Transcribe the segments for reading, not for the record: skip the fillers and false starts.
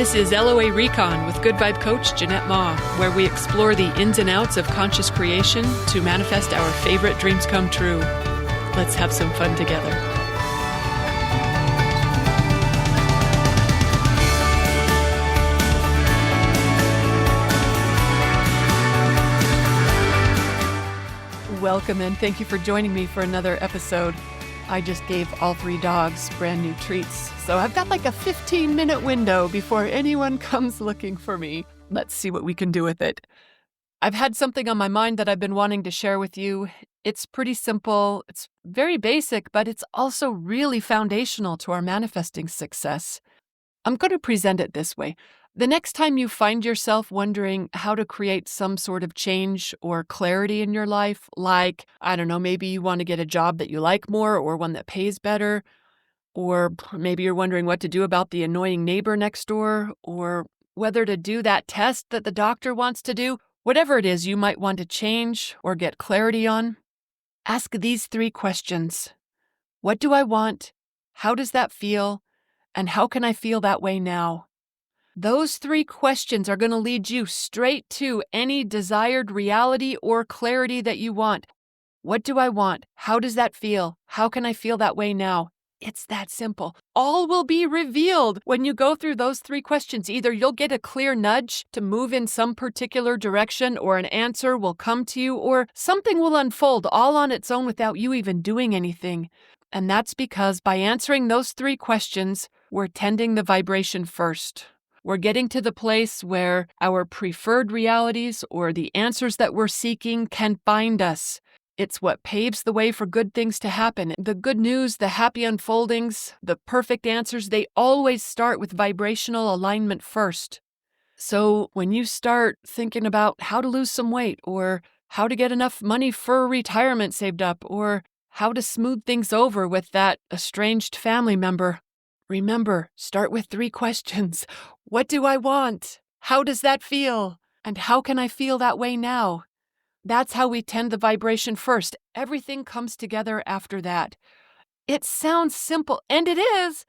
This is LOA Recon with Good Vibe Coach Jeanette Ma, where we explore the ins and outs of conscious creation to manifest our favorite dreams come true. Let's have some fun together. Welcome and thank you for joining me for another episode. I just gave all 3 dogs brand new treats, so I've got like a 15-minute window before anyone comes looking for me. Let's see what we can do with it. I've had something on my mind that I've been wanting to share with you. It's pretty simple, it's very basic, but it's also really foundational to our manifesting success. I'm going to present it this way. The next time you find yourself wondering how to create some sort of change or clarity in your life, like, I don't know, maybe you want to get a job that you like more or one that pays better, or maybe you're wondering what to do about the annoying neighbor next door, or whether to do that test that the doctor wants to do, whatever it is you might want to change or get clarity on, ask these 3 questions. What do I want? How does that feel? And how can I feel that way now? Those 3 questions are going to lead you straight to any desired reality or clarity that you want. What do I want? How does that feel? How can I feel that way now? It's that simple. All will be revealed when you go through those 3 questions. Either you'll get a clear nudge to move in some particular direction, or an answer will come to you, or something will unfold all on its own without you even doing anything. And that's because by answering those 3 questions, we're tending the vibration first. We're getting to the place where our preferred realities or the answers that we're seeking can find us. It's what paves the way for good things to happen. The good news, the happy unfoldings, the perfect answers, they always start with vibrational alignment first. So when you start thinking about how to lose some weight, or how to get enough money for retirement saved up, or how to smooth things over with that estranged family member, remember, start with 3 questions. What do I want? How does that feel? And how can I feel that way now? That's how we tend the vibration first. Everything comes together after that. It sounds simple, and it is,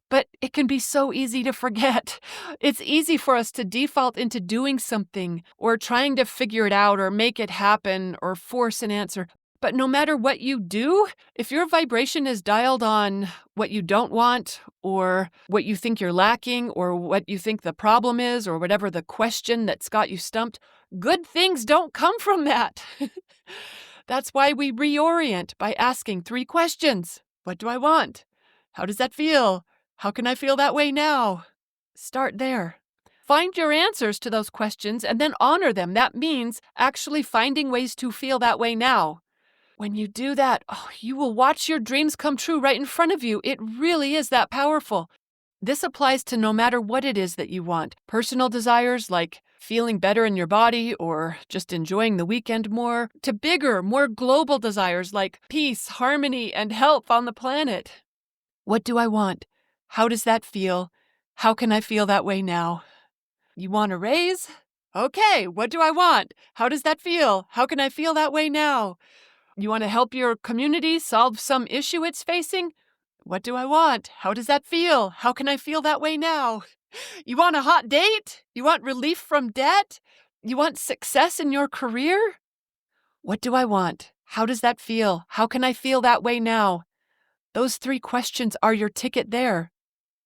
but it can be so easy to forget. It's easy for us to default into doing something, or trying to figure it out, or make it happen, or force an answer. But no matter what you do, if your vibration is dialed on what you don't want, or what you think you're lacking, or what you think the problem is, or whatever the question that's got you stumped, good things don't come from that. That's why we reorient by asking 3 questions. What do I want? How does that feel? How can I feel that way now? Start there. Find your answers to those questions and then honor them. That means actually finding ways to feel that way now. When you do that, you will watch your dreams come true right in front of you. It really is that powerful. This applies to no matter what it is that you want. Personal desires like feeling better in your body or just enjoying the weekend more, to bigger, more global desires like peace, harmony, and health on the planet. What do I want? How does that feel? How can I feel that way now? You want a raise? Okay, what do I want? How does that feel? How can I feel that way now? You want to help your community solve some issue it's facing? What do I want? How does that feel? How can I feel that way now? You want a hot date? You want relief from debt? You want success in your career? What do I want? How does that feel? How can I feel that way now? Those 3 questions are your ticket there.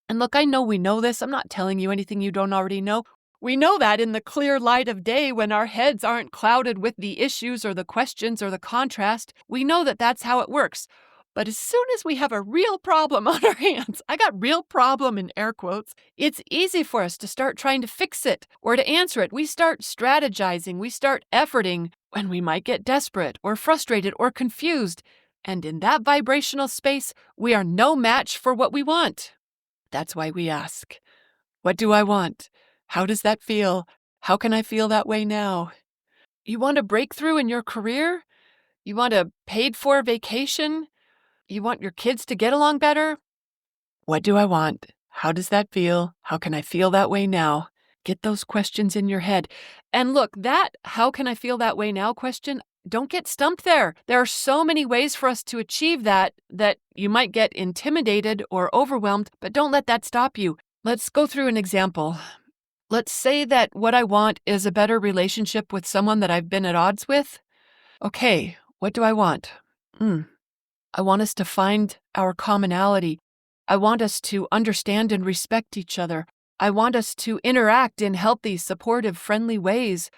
And look, I know we know this. I'm not telling you anything you don't already know. We know that in the clear light of day when our heads aren't clouded with the issues or the questions or the contrast. We know that that's how it works. But as soon as we have a real problem on our hands, I got real problem in air quotes, it's easy for us to start trying to fix it or to answer it. We start strategizing, we start efforting, and we might get desperate or frustrated or confused. And in that vibrational space, we are no match for what we want. That's why we ask, what do I want? How does that feel? How can I feel that way now? You want a breakthrough in your career? You want a paid-for vacation? You want your kids to get along better? What do I want? How does that feel? How can I feel that way now? Get those questions in your head. And look, that how can I feel that way now question, don't get stumped there. There are so many ways for us to achieve that you might get intimidated or overwhelmed, but don't let that stop you. Let's go through an example. Let's say that what I want is a better relationship with someone that I've been at odds with. Okay, what do I want? I want us to find our commonality. I want us to understand and respect each other. I want us to interact in healthy, supportive, friendly ways.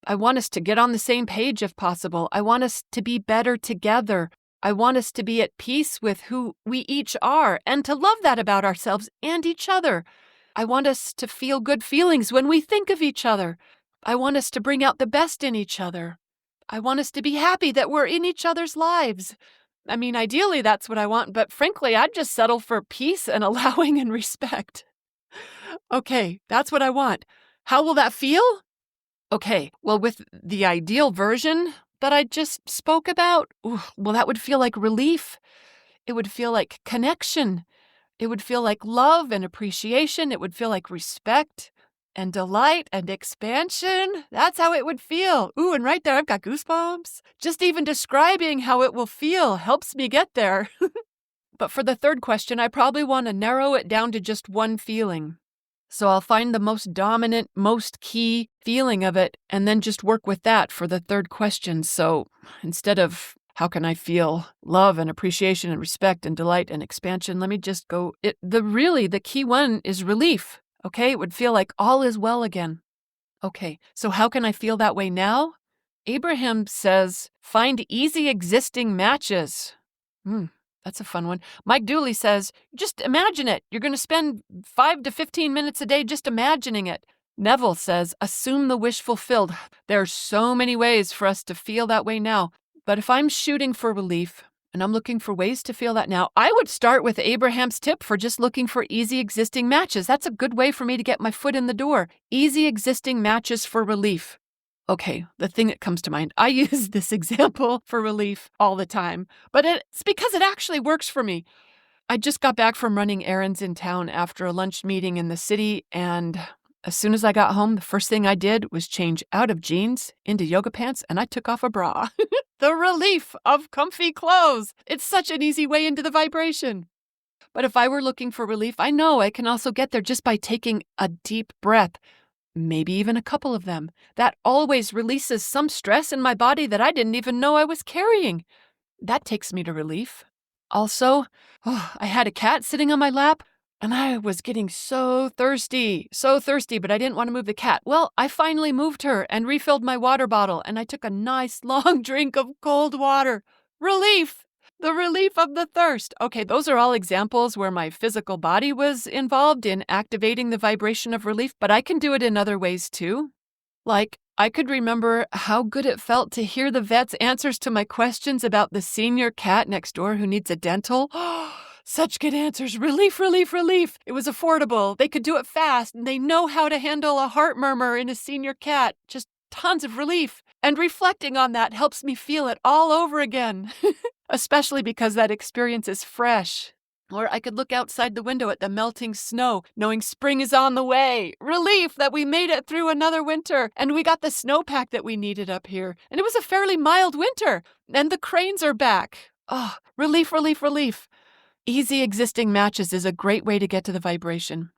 I want us to get on the same page if possible. I want us to be better together. I want us to be at peace with who we each are and to love that about ourselves and each other. I want us to feel good feelings when we think of each other. I want us to bring out the best in each other. I want us to be happy that we're in each other's lives. I mean, ideally, that's what I want, but frankly, I'd just settle for peace and allowing and respect. Okay, that's what I want. How will that feel? Okay, well, with the ideal version that I just spoke about, well, that would feel like relief. It would feel like connection. It would feel like love and appreciation. It would feel like respect and delight and expansion. That's how it would feel. Ooh, and right there, I've got goosebumps. Just even describing how it will feel helps me get there. But for the third question, I probably want to narrow it down to just one feeling. So I'll find the most dominant, most key feeling of it, and then just work with that for the third question. So instead of how can I feel love and appreciation and respect and delight and expansion, let me just go, the key one is relief. Okay, it would feel like all is well again. Okay, so how can I feel that way now? Abraham says, find easy existing matches. That's a fun one. Mike Dooley says, just imagine it. You're going to spend 5 to 15 minutes a day just imagining it. Neville says, assume the wish fulfilled. There are so many ways for us to feel that way now. But if I'm shooting for relief and I'm looking for ways to feel that now, I would start with Abraham's tip for just looking for easy existing matches. That's a good way for me to get my foot in the door. Easy existing matches for relief. Okay, the thing that comes to mind, I use this example for relief all the time, but it's because it actually works for me. I just got back from running errands in town after a lunch meeting in the city, and as soon as I got home, the first thing I did was change out of jeans into yoga pants, and I took off a bra. The relief of comfy clothes. It's such an easy way into the vibration. But if I were looking for relief, I know I can also get there just by taking a deep breath. Maybe even a couple of them. That always releases some stress in my body that I didn't even know I was carrying. That takes me to relief. Also, I had a cat sitting on my lap, and I was getting so thirsty, but I didn't want to move the cat. Well, I finally moved her and refilled my water bottle, and I took a nice long drink of cold water. Relief! The relief of the thirst. Okay, those are all examples where my physical body was involved in activating the vibration of relief, but I can do it in other ways too. Like, I could remember how good it felt to hear the vet's answers to my questions about the senior cat next door who needs a dental. Such good answers. Relief, relief, relief. It was affordable. They could do it fast, and they know how to handle a heart murmur in a senior cat. Just tons of relief. And reflecting on that helps me feel it all over again. Especially because that experience is fresh. Or I could look outside the window at the melting snow, knowing spring is on the way. Relief that we made it through another winter, and we got the snowpack that we needed up here. And it was a fairly mild winter, and the cranes are back. Oh, relief, relief, relief. Easy existing matches is a great way to get to the vibration.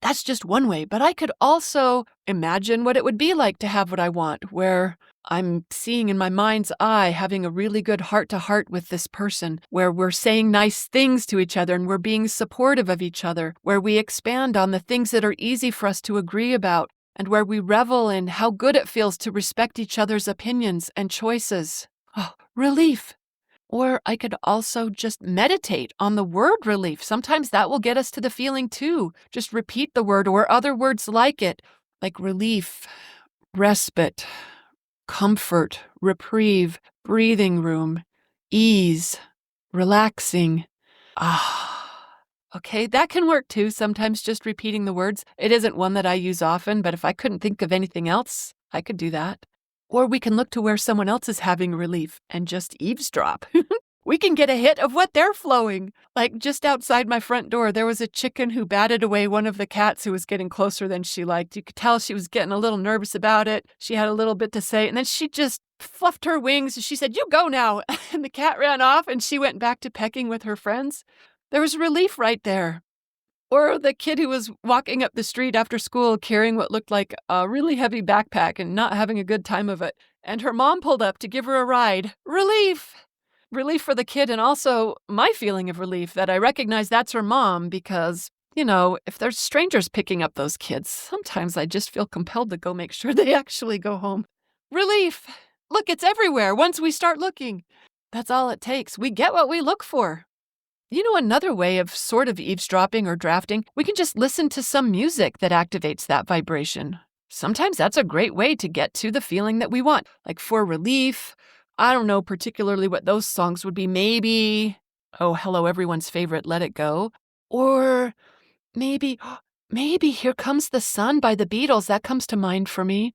That's just one way, but I could also imagine what it would be like to have what I want, where I'm seeing in my mind's eye having a really good heart-to-heart with this person, where we're saying nice things to each other and we're being supportive of each other, where we expand on the things that are easy for us to agree about, and where we revel in how good it feels to respect each other's opinions and choices. Oh, relief. Or I could also just meditate on the word relief. Sometimes that will get us to the feeling too. Just repeat the word or other words like it, like relief, respite, comfort, reprieve, breathing room, ease, relaxing. Okay, that can work too. Sometimes just repeating the words. It isn't one that I use often, but if I couldn't think of anything else, I could do that. Or we can look to where someone else is having relief and just eavesdrop. We can get a hit of what they're flowing. Like just outside my front door, there was a chicken who batted away one of the cats who was getting closer than she liked. You could tell she was getting a little nervous about it. She had a little bit to say, and then she just fluffed her wings and she said, "You go now." And the cat ran off and she went back to pecking with her friends. There was relief right there. Or the kid who was walking up the street after school carrying what looked like a really heavy backpack and not having a good time of it. And her mom pulled up to give her a ride. Relief! Relief for the kid, and also my feeling of relief that I recognize that's her mom because, if there's strangers picking up those kids, sometimes I just feel compelled to go make sure they actually go home. Relief! Look, it's everywhere once we start looking. That's all it takes. We get what we look for. Another way of sort of eavesdropping or drafting, we can just listen to some music that activates that vibration. Sometimes that's a great way to get to the feeling that we want. Like for relief, I don't know particularly what those songs would be. Maybe, oh, hello, everyone's favorite, Let It Go. Or maybe Here Comes the Sun by the Beatles. That comes to mind for me.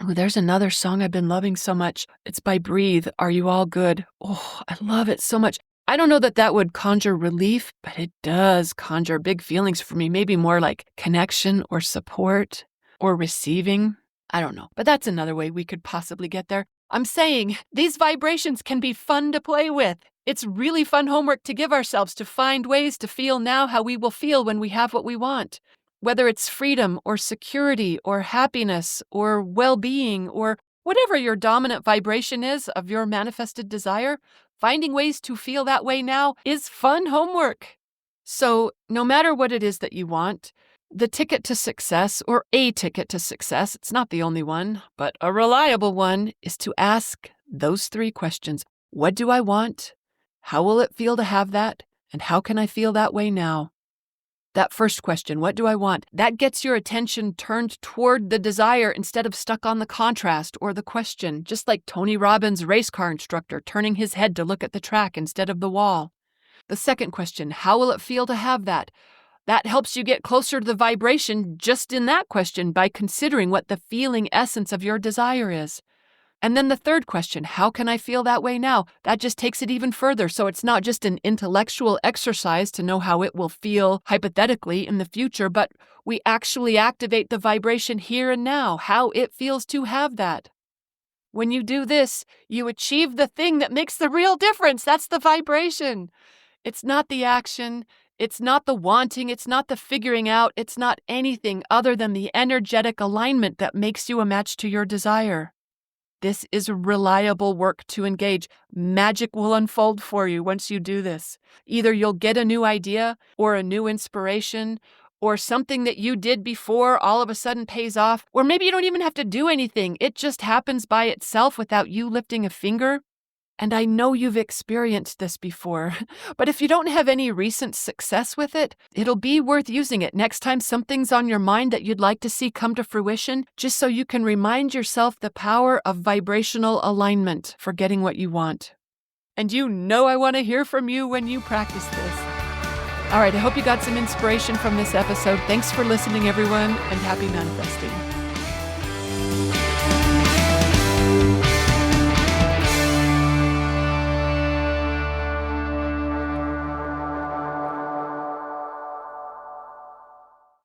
Oh, there's another song I've been loving so much. It's by Breathe, Are You All Good? Oh, I love it so much. I don't know that would conjure relief, but it does conjure big feelings for me, maybe more like connection or support or receiving. I don't know, but that's another way we could possibly get there. I'm saying these vibrations can be fun to play with. It's really fun homework to give ourselves to find ways to feel now how we will feel when we have what we want. Whether it's freedom or security or happiness or well-being or whatever your dominant vibration is of your manifested desire, finding ways to feel that way now is fun homework. So no matter what it is that you want, the ticket to success, or a ticket to success, it's not the only one, but a reliable one, is to ask those 3 questions. What do I want? How will it feel to have that? And how can I feel that way now? That first question, what do I want? That gets your attention turned toward the desire instead of stuck on the contrast or the question, just like Tony Robbins' race car instructor turning his head to look at the track instead of the wall. The second question, how will it feel to have that? That helps you get closer to the vibration just in that question by considering what the feeling essence of your desire is. And then the third question, how can I feel that way now? That just takes it even further. So it's not just an intellectual exercise to know how it will feel hypothetically in the future, but we actually activate the vibration here and now, how it feels to have that. When you do this, you achieve the thing that makes the real difference. That's the vibration. It's not the action. It's not the wanting. It's not the figuring out. It's not anything other than the energetic alignment that makes you a match to your desire. This is reliable work to engage. Magic will unfold for you once you do this. Either you'll get a new idea or a new inspiration, or something that you did before all of a sudden pays off, or maybe you don't even have to do anything. It just happens by itself without you lifting a finger. And I know you've experienced this before, but if you don't have any recent success with it, it'll be worth using it next time something's on your mind that you'd like to see come to fruition, just so you can remind yourself the power of vibrational alignment for getting what you want. And I want to hear from you when you practice this. All right, I hope you got some inspiration from this episode. Thanks for listening, everyone, and happy manifesting.